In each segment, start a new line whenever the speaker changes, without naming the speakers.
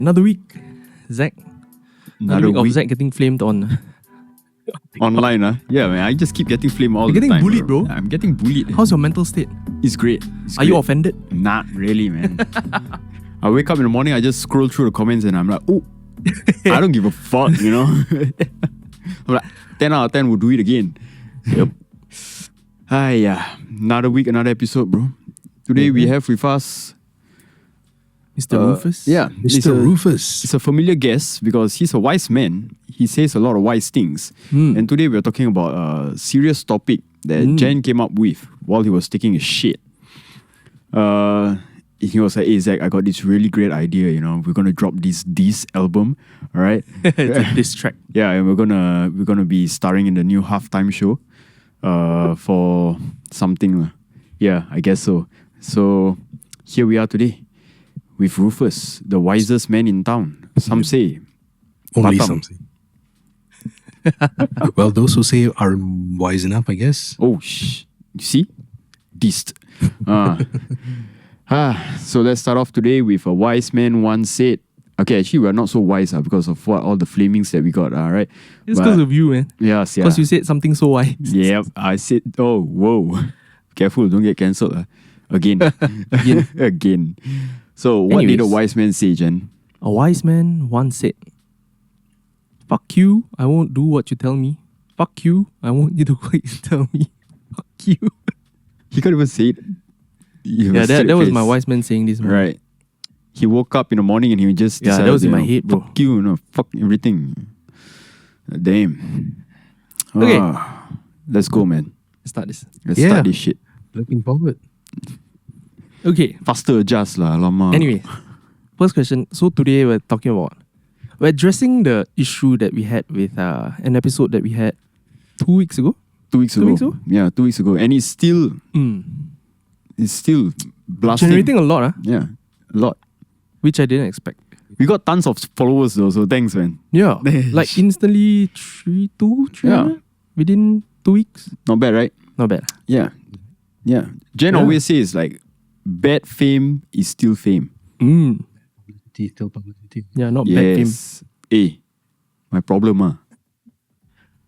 Another week, Zach. Another week of
week
Zach getting flamed on.
online, Yeah, man. I just keep getting flamed all
You're
the
getting
time.
bullied, bro.
I'm getting bullied.
How's your mental state?
It's great.
Are you offended?
Not really, man. I wake up in the morning, I just scroll through the comments and I'm like, oh, I don't give a fuck, I'm like, 10 out of 10 will do it again.
Yep.
Another week, another episode, bro. Today we have with us
Mr. Rufus?
Yeah,
Mr. Rufus.
It's a familiar guest because he's a wise man. He says a lot of wise things. And today we're talking about a serious topic that Jen came up with while he was taking a shit. He was like, hey Zach, I got this really great idea, we're gonna drop this album, all right?
It's a diss track.
Yeah, and we're gonna be starring in the new halftime show for something. Yeah, I guess so. So here we are today with Rufus, the wisest man in town. Some say.
Only
Batam.
some say. Well, those who say are wise enough, I guess.
Oh, you see? Dissed. So let's start off today with a wise man once said. Okay, actually we're not so wise because of all the flamings that we got, right?
It's because of you, man.
Yes, yeah.
Because you said something so wise.
Yep, I said, oh, whoa. Careful, don't get cancelled. Again. Again. So what did a
Anyways.
wise man say, Jen?
A wise man once said, fuck you, I won't do what you tell me. Fuck you, I won't do what you tell me. Fuck you.
He can't even say it.
Yeah, that was my wise man saying this, man.
Right. He woke up in the morning and he just
Yeah,
decided,
that was in my head, bro.
Fuck you, fuck everything. Damn.
Okay.
Let's go, man.
Let's start this.
Let's
Yeah.
start this shit.
Looking forward.
Okay.
Faster adjust lah, lama.
Anyway, first question. So today we're addressing the issue that we had with an episode that we had 2 weeks ago.
2 weeks
2
ago.
weeks ago?
Yeah, 2 weeks ago. And it's still blasting.
Generating a lot,
Yeah, a lot.
which I didn't expect.
We got tons of followers though, so thanks, man.
Yeah. Like instantly 300 within 2 weeks.
Not bad, right?
Not bad.
Yeah. Yeah. Jen
Yeah.
always says like, bad fame is still fame.
Publicity, still publicity.
Yeah, not bad fame.
Yes. Hey, my problem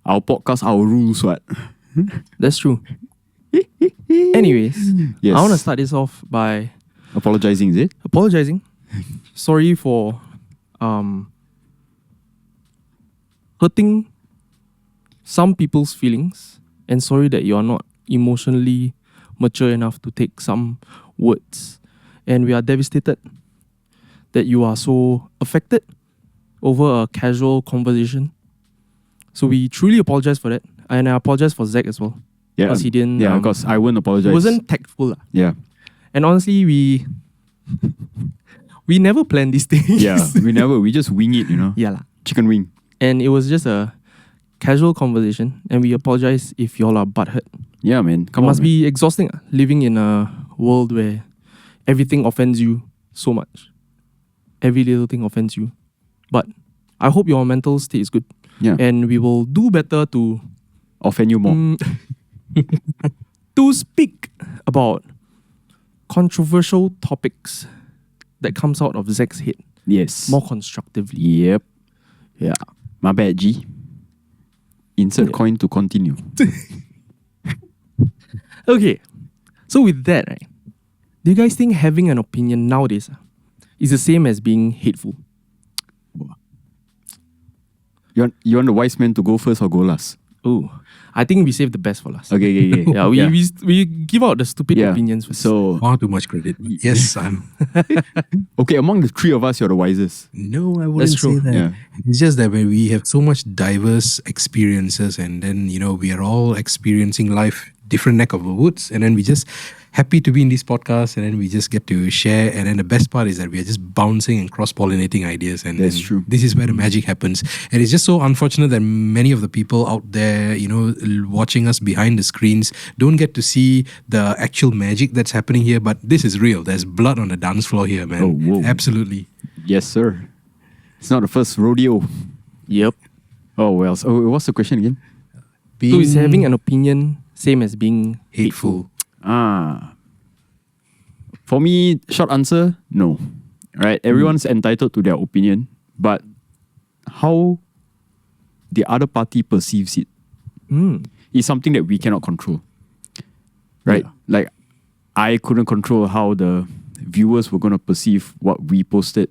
our podcast, our rules, what?
That's true. Anyways,
Yes.
I want to start this off by
Apologizing, is it?
apologizing. Sorry for hurting some people's feelings, and sorry that you are not emotionally mature enough to take some words. And we are devastated that you are so affected over a casual conversation. So we truly apologize for that. And I apologize for Zach as well.
Yeah.
Because he didn't.
Yeah, because I wouldn't apologize.
He wasn't tactful. lah.
Yeah.
And honestly, we never plan these things.
Yeah. We just wing it,
Yeah lah.
Chicken wing.
And it was just a casual conversation, and we apologize if y'all are butthurt.
Yeah, man.
It must be exhausting living in a world where everything offends you so much. Every little thing offends you. But I hope your mental state is good.
Yeah.
And we will do better to
Offend you more.
to speak about controversial topics that comes out of Zach's head
Yes.
more constructively.
Yep.
Yeah.
My bad, G. Insert
Yeah.
coin to continue.
Okay. So with that, right, do you guys think having an opinion nowadays is the same as being hateful?
You want the wise man to go first or go last?
Oh, I think we save the best for last.
Okay.
Yeah, we give out the stupid opinions first.
So,
Far too much credit. Yes, I'm.
okay, among the three of us, you're the wisest.
No, I wouldn't
That's true.
say that.
Yeah.
It's just that when we have so much diverse experiences, and then we are all experiencing life different neck of the woods, and then we just happy to be in this podcast, and then we just get to share. And then the best part is that we are just bouncing and cross-pollinating ideas, and
That's
and
true.
This is where the magic happens. And it's just so unfortunate that many of the people out there, watching us behind the screens, don't get to see the actual magic that's happening here. But this is real. There's blood on the dance floor here, man.
Oh, whoa.
Absolutely.
Yes, sir. It's not the first rodeo.
Yep.
Oh, well. So what's the question again?
So is having an opinion same as being hateful?
hateful.
For me, short answer, no. right? Everyone's entitled to their opinion, but how the other party perceives it is something that we cannot control, right?
Yeah.
Like, I couldn't control how the viewers were going to perceive what we posted,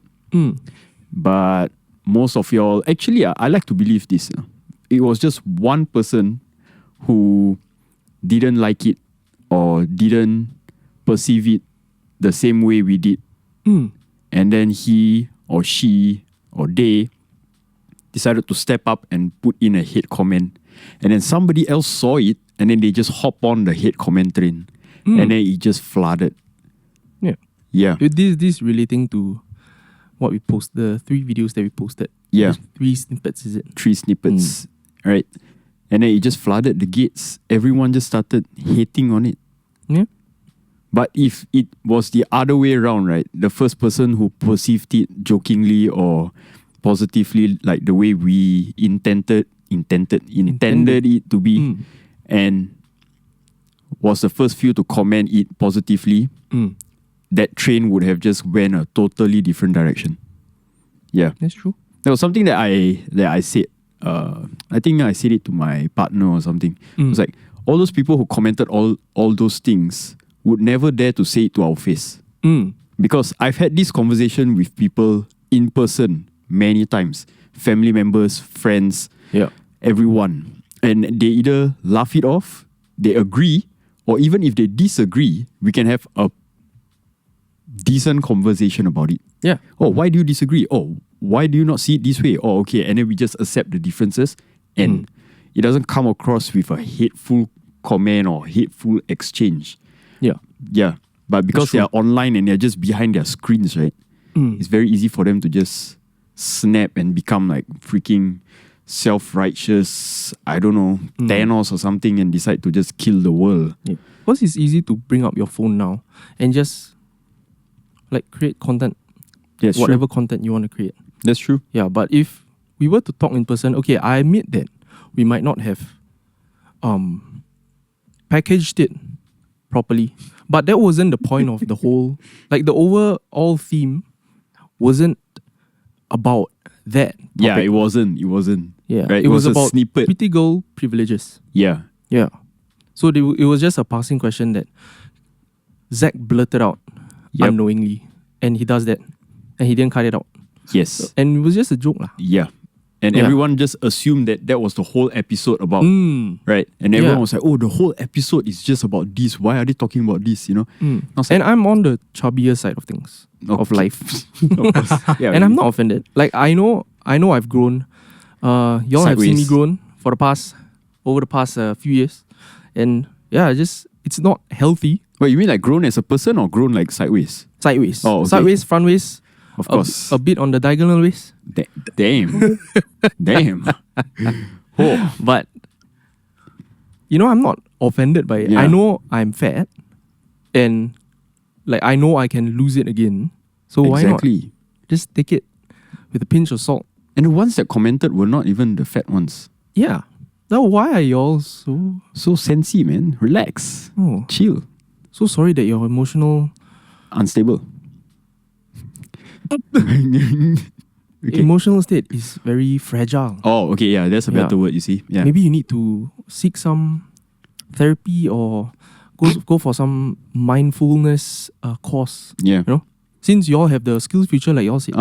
but most of y'all, actually, I like to believe this. It was just one person who didn't like it or didn't perceive it the same way we did. And then he or she or they decided to step up and put in a hate comment. And then somebody else saw it and then they just hop on the hate comment train. And then it just flooded.
Yeah.
Yeah.
This relating to what we post, the 3 videos that we posted.
Yeah.
3 snippets, is it?
3 snippets. Right. And then it just flooded the gates. Everyone just started hating on it.
Yeah.
But if it was the other way around, right? The first person who perceived it jokingly or positively, like the way we intended it to be, and was the first few to comment it positively, that train would have just went a totally different direction. Yeah.
That's true.
There was something that I said. I think I said it to my partner or something. It was like, all those people who commented all those things would never dare to say it to our face. Because I've had this conversation with people in person many times. Family members, friends, everyone. And they either laugh it off, they agree, or even if they disagree, we can have a decent conversation about it.
Yeah.
Oh, why do you disagree? Oh, why do you not see it this way? Oh, okay. And then we just accept the differences, and it doesn't come across with a hateful comment or hateful exchange.
Yeah.
Yeah. But because they are online and they're just behind their screens, right? It's very easy for them to just snap and become like freaking self-righteous, I don't know, Thanos or something, and decide to just kill the world.
Yeah. Because it's easy to bring up your phone now and just like create content.
Yes,
whatever content you want to create.
That's true.
Yeah, but if we were to talk in person, okay, I admit that we might not have packaged it properly. But that wasn't the point of the whole, like the overall theme wasn't about that topic.
Yeah, it wasn't.
Yeah,
Right?
it was
a
about
snippet.
pretty girl privileges.
Yeah.
Yeah. So it was just a passing question that Zach blurted out unknowingly. And he does that. And he didn't cut it out.
Yes.
And it was just a joke lah.
Yeah. And everyone just assumed that was the whole episode about, right? And everyone was like, oh, the whole episode is just about this. Why are they talking about this, you know? I was like,
And I'm on the chubbier side of things, of life.
of course. Yeah,
And I'm not offended. Like, I know I've grown. Y'all have seen me
Sideways.
grown over the past few years. And yeah, it's not healthy.
Wait, you mean like grown as a person or grown like sideways?
Sideways.
Oh, okay.
Sideways, front ways.
Of course.
A bit on the diagonal ways.
Damn. Damn. Oh.
But, I'm not offended by it.
Yeah.
I know I'm fat. And, like, I know I can lose it again. So why not?
Exactly.
Just take it with a pinch of salt.
And the ones that commented were not even the fat ones.
Yeah. Now, why are y'all so
sensy, man. Relax. Chill.
so sorry that you're emotional?
Unstable. Okay.
Emotional state is very fragile.
Oh, okay, yeah, that's a better word, you see. Yeah.
Maybe you need to seek some therapy or go for some mindfulness course.
Yeah.
Since y'all have the skills future like y'all said,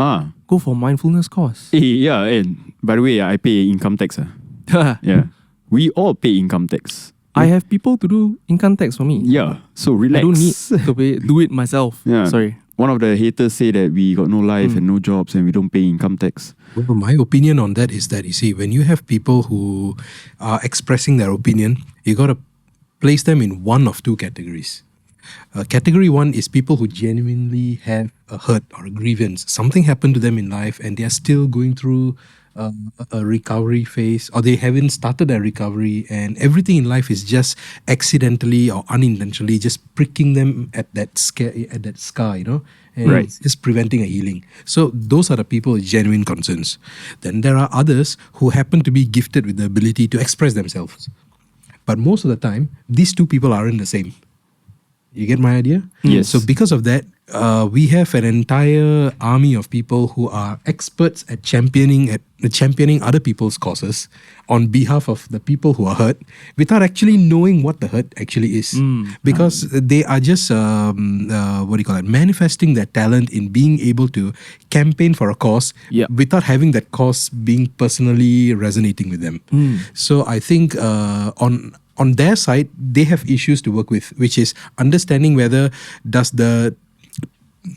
go for mindfulness course.
Yeah, and by the way, I pay income tax. Yeah. We all pay income tax.
I have people to do income tax for me.
Yeah, so relax.
I don't need to do it myself.
Yeah.
Sorry.
One of the haters say that we got no life and no jobs and we don't pay income tax.
Well, my opinion on that is that, you see, when you have people who are expressing their opinion, you got to place them in one of 2 categories. Category 1 is people who genuinely have a hurt or a grievance. Something happened to them in life and they are still going through a recovery phase, or they haven't started their recovery, and everything in life is just accidentally or unintentionally just pricking them at that scar, and just preventing a healing. So those are the people with genuine concerns. Then there are others who happen to be gifted with the ability to express themselves. But most of the time, these 2 people aren't the same. You get my idea?
Yes.
So because of that, we have an entire army of people who are experts at championing other people's causes on behalf of the people who are hurt without actually knowing what the hurt actually is, because they are just manifesting their talent in being able to campaign for a cause
Yeah.
without having that cause being personally resonating with them. So I think on their side, they have issues to work with, which is understanding whether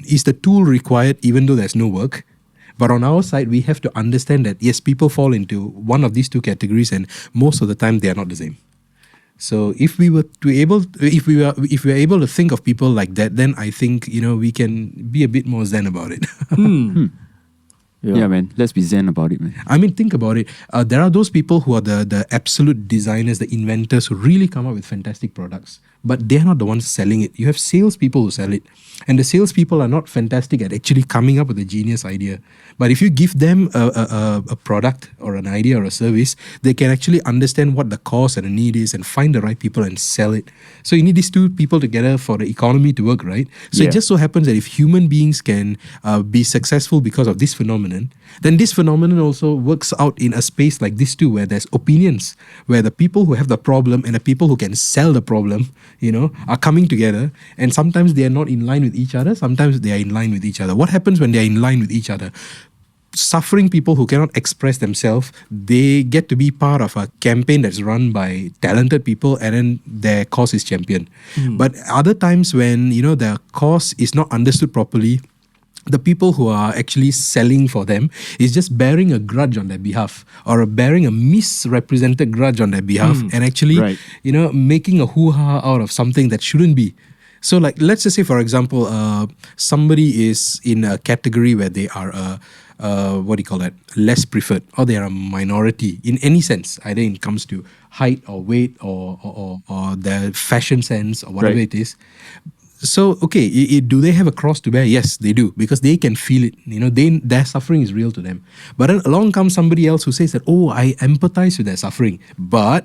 is the tool required even though there's no work. But on our side, we have to understand that yes, people fall into one of these two categories, and most of the time they are not the same. So if we were able to think of people like that, then I think we can be a bit more zen about it.
Yeah, man. Let's be zen about it, man.
I mean, think about it. There are those people who are the absolute designers, the inventors who really come up with fantastic products, but they're not the ones selling it. You have salespeople who sell it, and the salespeople are not fantastic at actually coming up with a genius idea. But if you give them a product or an idea or a service, they can actually understand what the cause and the need is and find the right people and sell it. So you need these two people together for the economy to work, right? So
Yeah.
it just so happens that if human beings can be successful because of this phenomenon, then this phenomenon also works out in a space like this too, where there's opinions, where the people who have the problem and the people who can sell the problem, are coming together. And sometimes they are not in line with each other. Sometimes they are in line with each other. What happens when they are in line with each other? Suffering people who cannot express themselves, they get to be part of a campaign that's run by talented people, and then their cause is championed. But other times when their cause is not understood properly, the people who are actually selling for them is just bearing a grudge on their behalf, or bearing a misrepresented grudge on their behalf, and actually
Right.
making a hoo-ha out of something that shouldn't be. So like, let's just say, for example, somebody is in a category where they are less preferred, or they are a minority in any sense, either it comes to height or weight or their fashion sense or whatever
Right.
it is. So, okay, do they have a cross to bear? Yes, they do, because they can feel it. Their suffering is real to them. But then along comes somebody else who says that, oh, I empathize with their suffering, but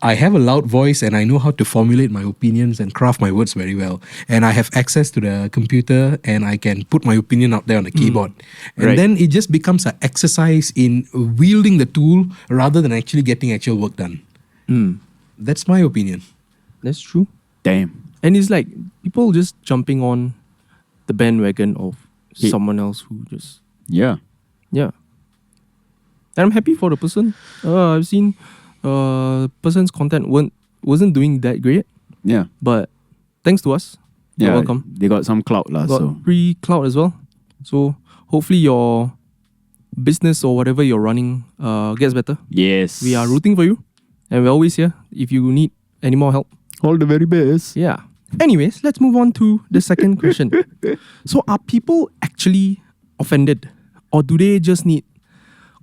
I have a loud voice and I know how to formulate my opinions and craft my words very well. And I have access to the computer and I can put my opinion out there on the keyboard. And
Right.
then it just becomes an exercise in wielding the tool rather than actually getting actual work done. That's my opinion.
That's true.
Damn.
And it's like people just jumping on the bandwagon of
Hate.
someone else who just,
Yeah.
yeah. And I'm happy for the person. I've seen person's content wasn't doing that great,
Yeah.
but thanks to us, you're
Yeah.
welcome.
They got some clout lah.
Got
So
free cloud as well. So hopefully your business or whatever you're running gets better.
yes,
We are rooting for you, and we're always here if you need any more help.
all the very best.
Yeah. Anyways, let's move on to the second question. So are people actually offended, or do they just need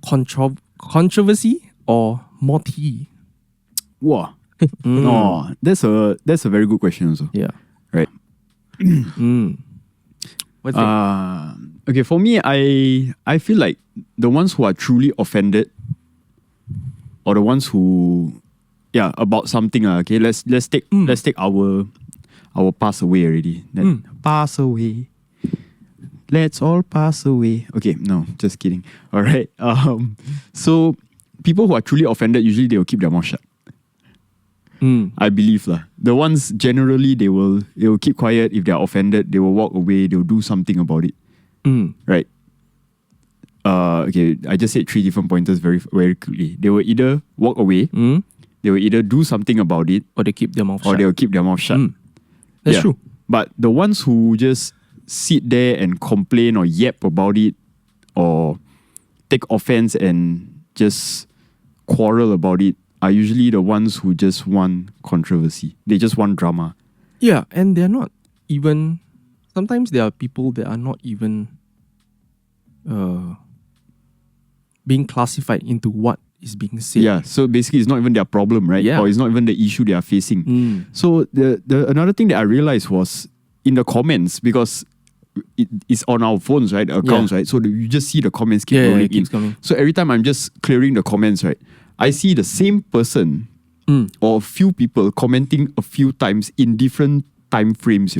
controversy or more tea?
Wow. No, that's a very good question also.
Yeah.
Right.
What's it?
Okay, for me, I feel like the ones who are truly offended, or the ones who, about something. Okay, let's take our pass away already. Pass away. Let's all pass away. Okay, no, just kidding. All right. So people who are truly offended, usually they will keep their mouth shut. I believe lah. The ones generally they will keep quiet. If they are offended, they will walk away. They will do something about it. Right. Okay, I just said 3 different pointers very very quickly. They will either walk away, they will either do something about it,
Or they keep their mouth
or
shut.
they will keep their mouth shut.
That's
Yeah.
true.
But the ones who just sit there and complain or yap about it, or take offense and just quarrel about it, are usually the ones who just want controversy. They just want drama.
Yeah, and they're not even. Sometimes there are people that are not even being classified into what is being said.
Yeah, so basically it's not even their problem, right?
Yeah.
Or it's not even the issue they are facing. So the another thing that I realized was in the comments, because it's on our phones, right? The accounts, right? So you just see the comments keep rolling
it keeps
in.
coming.
So every time I'm just clearing the comments, right? I see the same person or a few people commenting a few times in different time frames,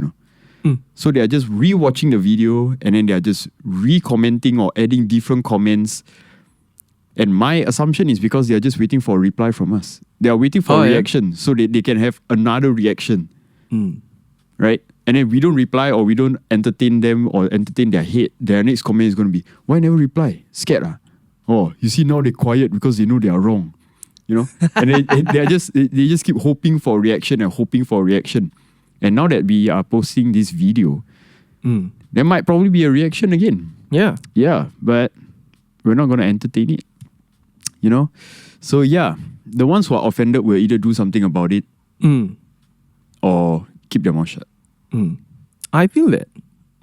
So they are just re-watching the video and then they are just re-commenting or adding different comments. And my assumption is because they are just waiting for a reply from us. They are waiting for a reaction so they can have another reaction. Right? And then we don't reply or we don't entertain them or entertain their hate. Their next comment is going to be, why never reply? Scared ah? Oh, you see now they're quiet because they know they are wrong. You know? And they just keep hoping for a reaction and hoping for a reaction. And now that we are posting this video, there might probably be a reaction again.
Yeah.
Yeah, but we're not going to entertain it. You know? So yeah, the ones who are offended will either do something about it or keep their mouth shut.
I feel that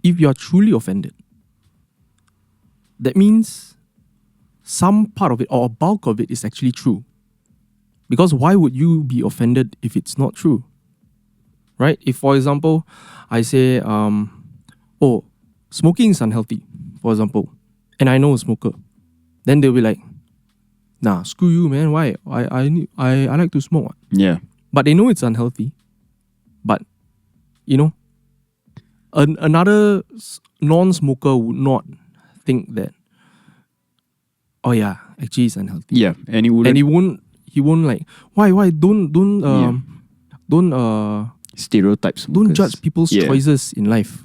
if you are truly offended, that means some part of it or a bulk of it is actually true. Because why would you be offended if it's not true? Right? If, for example, I say, oh, smoking is unhealthy, for example, and I know a smoker, then they'll be like, nah, screw you, man. Why? I like to smoke.
Yeah.
But they know it's unhealthy. But, you know, another non-smoker would not think that, oh yeah, actually it's unhealthy.
Yeah. And
he won't like, why don't
stereotypes.
don't judge people's choices in life.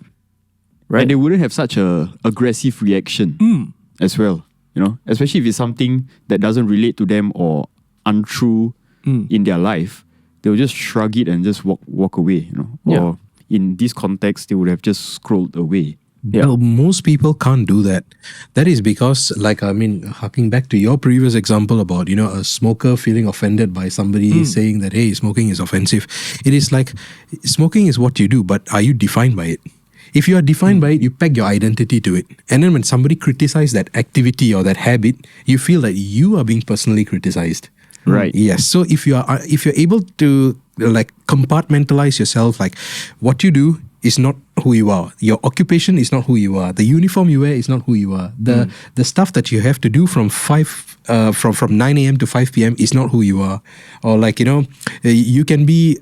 Right?
And they wouldn't have such a aggressive reaction as well. You know, especially if it's something that doesn't relate to them or untrue in their life, they'll just shrug it and just walk away, you know.
Yeah.
Or in this context, they would have just scrolled away.
Yeah.
Well, most people can't do that. That is because, harking back to your previous example about, a smoker feeling offended by somebody saying that, hey, smoking is offensive. It is like, smoking is what you do, but are you defined by it? If you are defined by it, you peg your identity to it. And then when somebody criticizes that activity or that habit, you feel that you are being personally criticized.
Right.
Yes. So if you're able to compartmentalize yourself, like what you do is not who you are. Your occupation is not who you are. The uniform you wear is not who you are. The stuff that you have to do from 9 a.m. to 5 p.m. is not who you are. Or you can be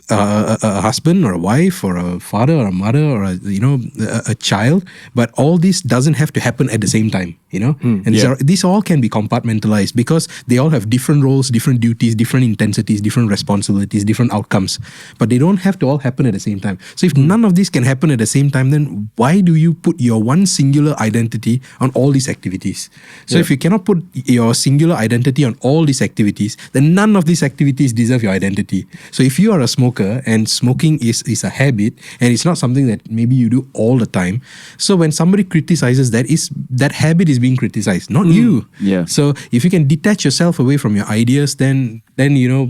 a husband or a wife or a father or a mother or a child, but all this doesn't have to happen at the same time, and so these all can be compartmentalized because they all have different roles, different duties, different intensities, different responsibilities, different outcomes, but they don't have to all happen at the same time. So if none of these can happen at the same time, then why do you put your one singular identity on all these activities? So if you cannot put your singular identity on all these activities, then none of these activities deserve your identity. So if you are a smoker and smoking is a habit and it's not something that maybe you do all the time, so when somebody criticizes that habit is being criticized, not you.
Yeah.
So if you can detach yourself away from your ideas, then you're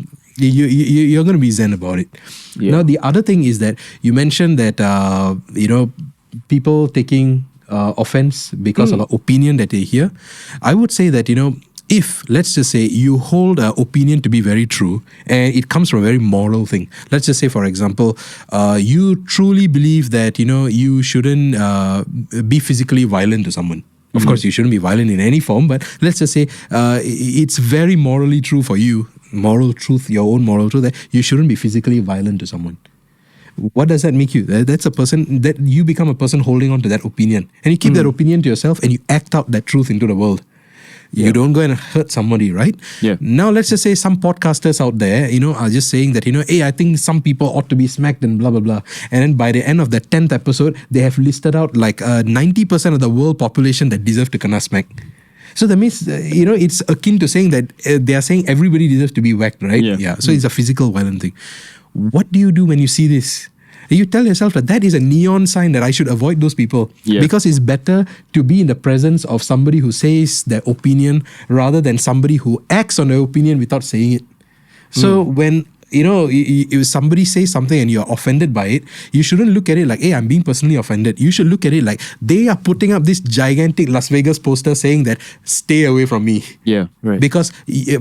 going to be zen about it.
Yeah.
Now the other thing is that you mentioned that people taking offense because of an opinion that they hear. I would say that if, let's just say, you hold an opinion to be very true and it comes from a very moral thing. Let's just say, for example, you truly believe that, you shouldn't be physically violent to someone. Of course, you shouldn't be violent in any form, but let's just say it's very morally true for you, moral truth, your own moral truth, that you shouldn't be physically violent to someone. What does that make you? That's a person that you become a person holding on to that opinion. And you keep that opinion to yourself and you act out that truth into the world. You don't go and hurt somebody, right?
Yeah.
Now, let's just say some podcasters out there, are just saying that, hey, I think some people ought to be smacked and blah, blah, blah. And then by the end of the 10th episode, they have listed out like 90% of the world population that deserve to kena smack. So that means, it's akin to saying that they are saying everybody deserves to be whacked, right?
Yeah.
So it's a physical violent thing. What do you do when you see this? You tell yourself that is a neon sign that I should avoid those people.
Yeah.
Because it's better to be in the presence of somebody who says their opinion rather than somebody who acts on their opinion without saying it. So when if somebody says something and you're offended by it, you shouldn't look at it like, hey, I'm being personally offended. You should look at it like they are putting up this gigantic Las Vegas poster saying that stay away from me.
Yeah, right.
Because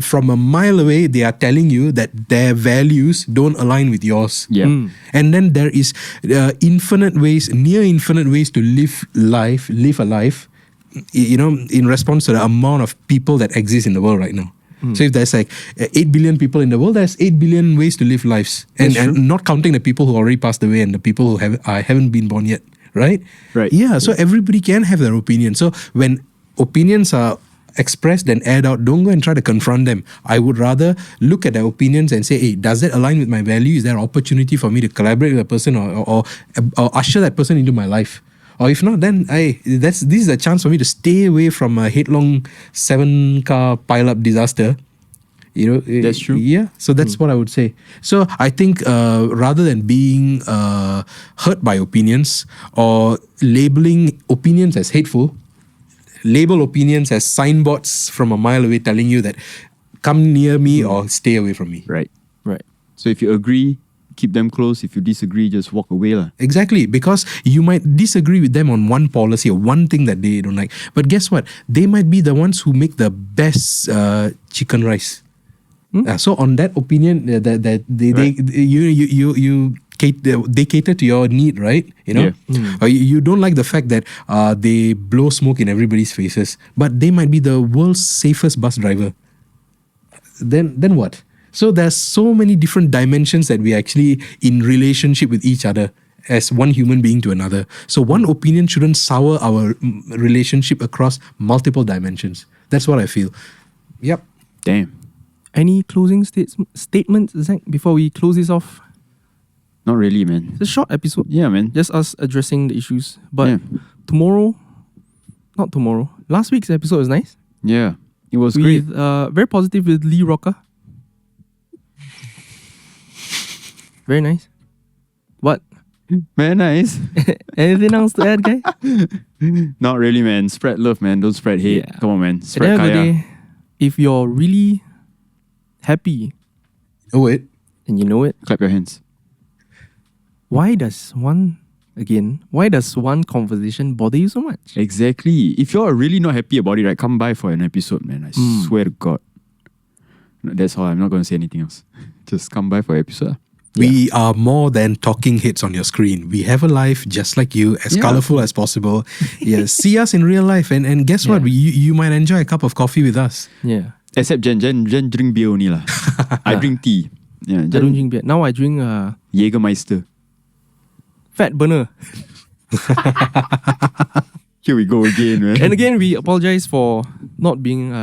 from a mile away, they are telling you that their values don't align with yours.
Yeah.
And then there is near infinite ways to live a life, in response to the amount of people that exist in the world right now. So if there's like 8 billion people in the world, there's 8 billion ways to live lives. And not counting the people who already passed away and the people who haven't been born yet, right?
Right.
Yeah, so everybody can have their opinion. So when opinions are expressed and aired out, don't go and try to confront them. I would rather look at their opinions and say, hey, does that align with my value? Is there an opportunity for me to collaborate with a person or usher that person into my life? Or if not, then this is a chance for me to stay away from a headlong 7-car pile-up disaster.
That's true.
Yeah, so that's what I would say. So I think rather than being hurt by opinions or labeling opinions as hateful, label opinions as signboards from a mile away telling you that come near me or stay away from me.
Right.
Right.
So if you agree, keep them close. If you disagree, just walk away lah.
Exactly, because you might disagree with them on one policy or one thing that they don't like. But guess what? They might be the ones who make the best chicken rice. So on that opinion, they cater to your need, right? Or you don't like the fact that they blow smoke in everybody's faces, but they might be the world's safest bus driver. Then what? So there's so many different dimensions that we actually in relationship with each other as one human being to another. So one opinion shouldn't sour our relationship across multiple dimensions. That's what I feel. Yep.
Damn.
Any closing statements, Zach, before we close this off?
Not really, man.
It's a short episode.
Yeah, man.
Just us addressing the issues. But last week's episode was nice.
Yeah. It was great.
Very positive with Lee Rocker. Very nice. What?
Very nice.
Anything else to add, guy?
Not really, man. Spread love, man. Don't spread hate.
Yeah.
Come on, man.
At the
Spread
end of the
kaya.
day, if you're really happy
Oh, wait.
and you know it,
Clap your hands.
why does one conversation bother you so much?
Exactly. If you're really not happy about it, right, come by for an episode, man. I swear to God. No, that's all. I'm not going to say anything else. Just come by for an episode.
We are more than talking heads on your screen. We have a life just like you, as colorful as possible. Yeah, see us in real life, and guess what? You might enjoy a cup of coffee with us.
Yeah.
Except Jen drink beer only lah. I drink tea. Yeah,
I don't drink beer. Now I drink
Jägermeister.
Fat Burner.
Here we go again, man.
And again, we apologize for not being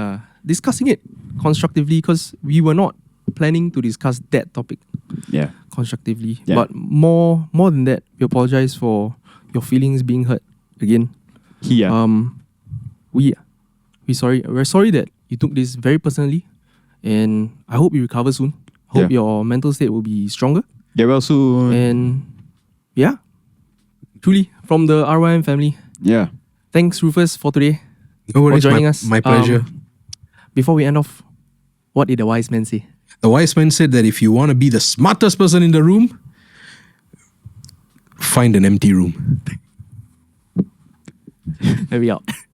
discussing it constructively because we were not planning to discuss that topic
Yeah.
constructively.
Yeah.
But more than that, we apologize for your feelings being hurt again.
Here.
We're sorry that you took this very personally, and I hope you recover soon. Hope your mental state will be stronger.
Get well soon.
And yeah, truly from the RYM family.
Yeah.
Thanks, Rufus, for today.
No worries,
for joining us.
My pleasure.
Before we end off, what did the wise man say?
The wise man said that if you want to be the smartest person in the room, find an empty room.
Maybe out.